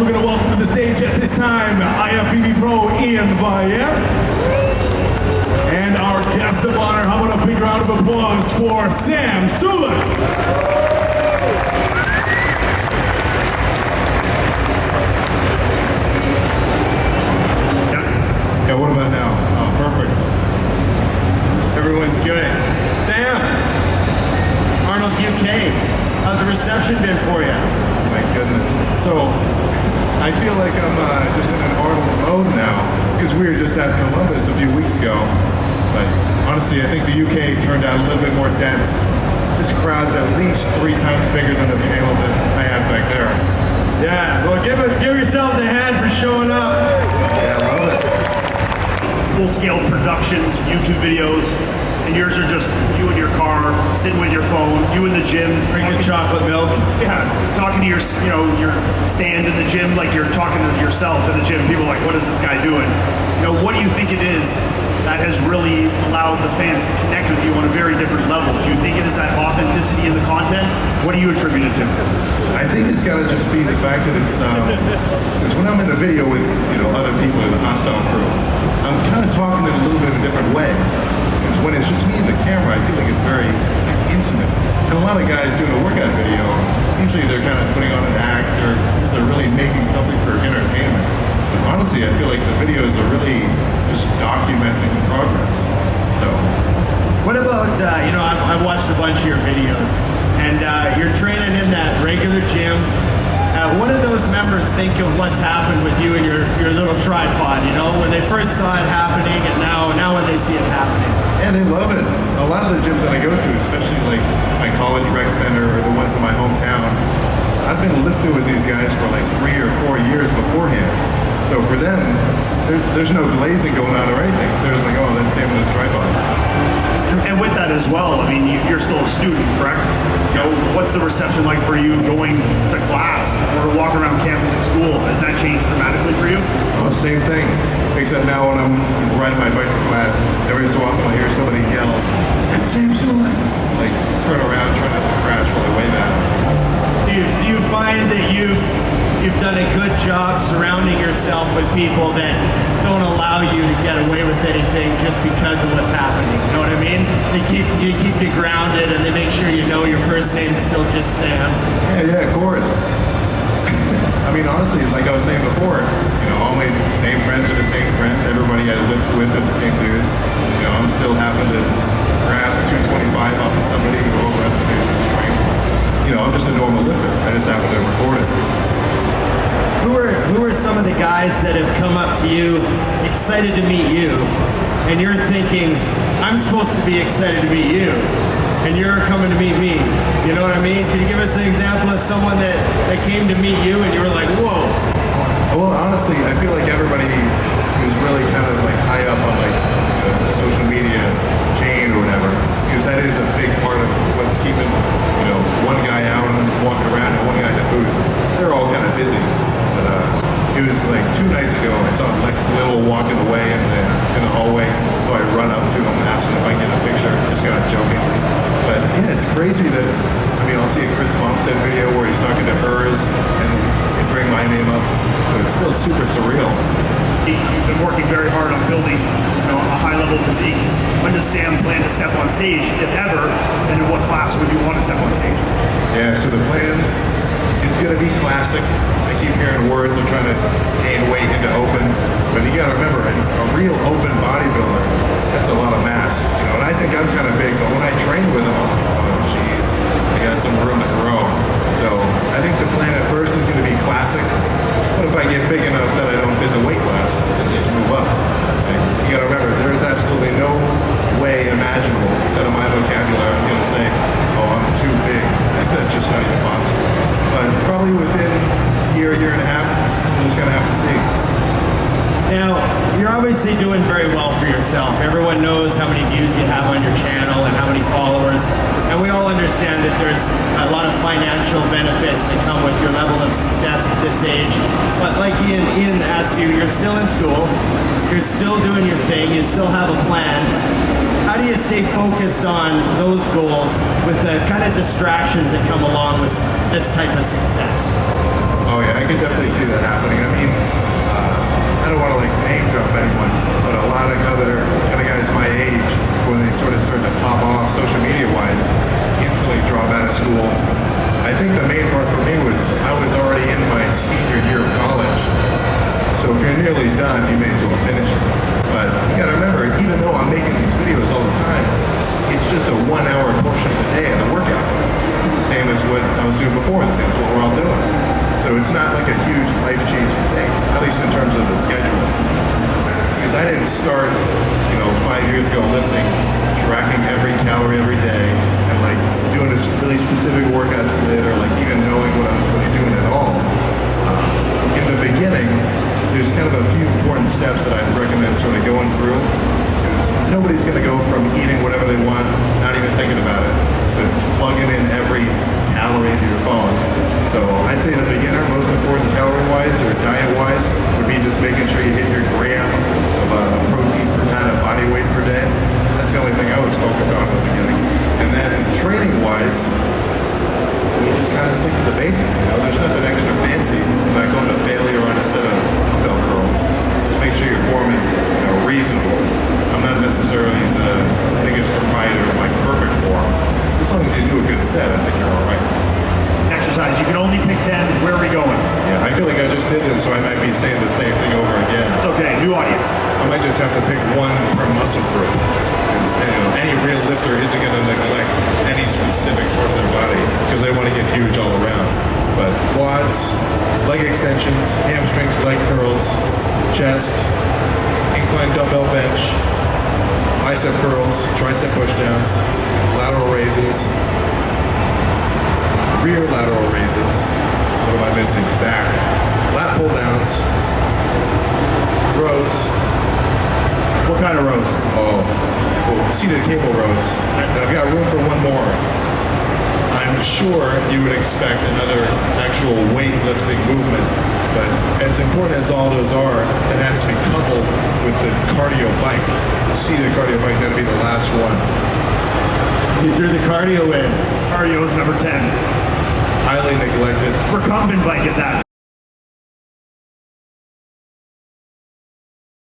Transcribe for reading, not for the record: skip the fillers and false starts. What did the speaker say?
also going to welcome to the stage at this time IFBB Pro Ian Valle. And our guest of honor, how about a big round of applause for Sam Sulek. Yeah, what about now? Oh, perfect. Everyone's good. Sam, Arnold UK, how's the reception been for you? My goodness. So, I feel like I'm just in an Arnold mode now, because we were just at Columbus a few weeks ago. But honestly, I think the UK turned out a little bit more dense. This crowd's at least 3 times bigger than the panel that I had back there. Yeah, well, give yourselves a hand for showing up. Yeah, I love it. Full-scale productions, YouTube videos, and yours are just you in your car, sitting with your phone, you in the gym, drinking chocolate milk. Yeah, talking to your stand in the gym like you're talking to yourself in the gym. People are like, what is this guy doing? You know, what do you think it is that has really allowed the fans to connect with you on a very different level? Do you think it is that authenticity in the content? What do you attribute it to? I think it's got to just be the fact that it's because when I'm in a video with other people in the hostile crew, I'm kind of talking in a little bit of a different way. Because when it's just me and the camera, I feel like it's very intimate. And a lot of guys doing a workout video, usually they're kind of putting on an act or they're really making something for entertainment. But honestly, I feel like the videos are really just documenting the progress. So. What about, I watched a bunch of your videos, and you're training in that regular gym. What do those members think of what's happened with you and your little tripod, when they first saw it happening and now when they see it happening? Yeah, they love it. A lot of the gyms that I go to, especially like my college rec center or the ones in my hometown, I've been lifting with these guys for like 3 or 4 years beforehand. So for them, there's no glazing going on or anything. They're just like, oh, that's Sam with his tripod. And with that as well, I mean, you're still a student, correct? What's the reception like for you going to class or walking around campus at school? Has that changed dramatically for you? Oh, same thing. Except now when I'm riding my bike to class, every so often I hear somebody yell, "Is that Sam Sulek?" Like, turn around, try not to crash while I wave at them. Do you find that you've done a good job surrounding yourself with people that don't allow you to get away with anything just because of what's happening? You know what I mean? They keep you grounded, and they make sure you know your first name's still just Sam. Yeah, of course. I mean, honestly, like I was saying before, all my same friends are the same friends. Everybody I lift with are the same dudes. I'm still having to grab a 225 off of somebody who overestimated their strength. I'm just a normal lifter. I just happen to record it. Who are some of the guys that have come up to you, excited to meet you, and you're thinking, I'm supposed to be excited to meet you, and you're coming to meet me? You know what I mean? Can you give us an example of someone that came to meet you and you were like, whoa? Well, honestly, I feel like everybody who's really kind of like high up on like the social media chain or whatever, because that is a big part of what's keeping one guy out and walking around and one guy in the booth. They're all kind of busy. But it was like 2 nights ago, I saw Lex Little walking away in the hallway, so I run up to him, ask him if I can get a picture, just kind of jokingly. But yeah, it's crazy that, I'll see a Chris Bumstead video where he's talking to hers and they bring my name up, so it's still super surreal. You've been working very hard on building a high-level physique. When does Sam plan to step on stage, if ever, and in what class would you want to step on stage? Yeah, so the plan is going to be classic. I keep hearing words of trying to gain weight into open, but you got to remember, a real open bodybuilder, that's a lot of mass. And I think I'm kind of big, but when I train with him, I'm like, oh, geez, I got some room to grow. So I think the plan at first is going to be classic. What if I get big enough that I don't fit the weight class and just move up? You got to remember, there's absolutely no way imaginable that in my vocabulary I'm going to say, oh, I'm too big. That's just not even possible. But probably within a year and a half, we're just going to have to see. Now, you're obviously doing very well for yourself. Everyone knows how many views you have on your channel and how many followers. And we all understand that there's a lot of financial benefits that come with your level of success at this age. But like Ian asked you, you're still in school. You're still doing your thing. You still have a plan. How do you stay focused on those goals with the kind of distractions that come along with this type of success? Oh yeah, I can definitely see that happening. nearly done, you may as well finish it. But you gotta remember, even though I'm making these videos all the time, it's just a 1 hour portion of the day of the workout. It's the same as what I was doing before, the same as what we're all doing. So it's not like a huge life-changing thing, at least in terms of the schedule. Because I didn't start, 5 years ago lifting, tracking every calorie every day, and like doing a really specific workout split, or like even knowing what I was really doing at all. In the beginning, there's kind of a few important steps that I'd recommend sort of going through. Because nobody's going to go from eating whatever they want, not even thinking about it, to plugging in every calorie into your phone. So I'd say the beginner, most important calorie-wise or diet-wise, would be just making sure you hit your gram of protein per kind of body weight per day. That's the only thing I was focused on in the beginning. And then training-wise, you just kind of stick to the basics. There's nothing extra fancy. You're not going to failure on a set of dumbbell curls. Just make sure your form is reasonable. I'm not necessarily the biggest proprietor of my perfect form. As long as you do a good set, I think you're all right. Exercise, you can only pick 10. Where are we going? Yeah, I feel like I just did this, so I might be saying the same thing over again. It's okay, new audience. I might just have to pick one per muscle group. Because any real lifter isn't going to neglect any specific part of their body because they want to get huge all around. But quads, leg extensions, hamstrings, leg curls, chest, incline dumbbell bench, bicep curls, tricep pushdowns, lateral raises, rear lateral raises. What am I missing? Back. Lat pull downs, rows. What kind of rows? Seated cable rows. And I've got room for one more. I'm sure you would expect another actual weightlifting movement, but as important as all those are, it has to be coupled with the cardio bike. The seated cardio bike, that'll be the last one. You threw the cardio in. Cardio is number 10. Highly neglected. Recumbent bike at that.